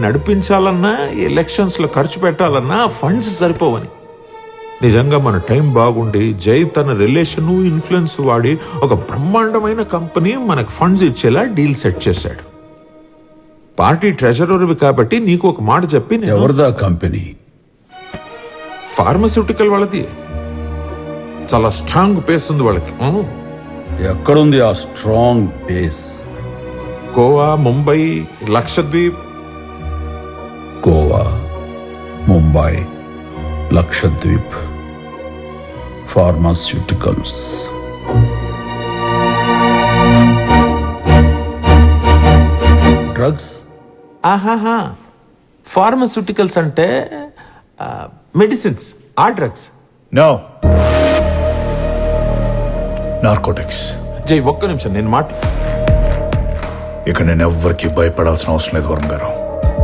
నడిపించాలన్నా ఎలక్షన్స్లో ఖర్చు పెట్టాలన్నా ఫండ్స్ సరిపోవని. నిజంగా మన టైం బాగుండి జై తన రిలేషను ఇన్ఫ్లుయెన్స్ వాడి ఒక బ్రహ్మాండమైన కంపెనీ మనకు ఫండ్స్ ఇచ్చేలా డీల్ సెట్ చేశాడు. పార్టీ ట్రెజరర్వి కాబట్టి నీకు ఒక మాట చెప్పి, ఎవరిదా కంపెనీ? ఫార్మస్యూటికల్ వాళ్ళది. చాలా స్ట్రాంగ్ పేస్ ఉంది వాళ్ళకి. ఎక్కడుంది ఆ strong base? Goa, Mumbai, Lakshadweep. Goa, Mumbai, Lakshadweep, pharmaceuticals. Drugs? ఆహాహా, ఫార్మస్యూటికల్స్ అంటే మెడిసిన్స్, ఆ డ్రగ్స్. No, narcotics. జై ఒక్క నిమిషం నేను మాట. ఇక నేను ఎవ్వరికి భయపడాల్సిన అవసరం లేదు వరుణ్ గారు.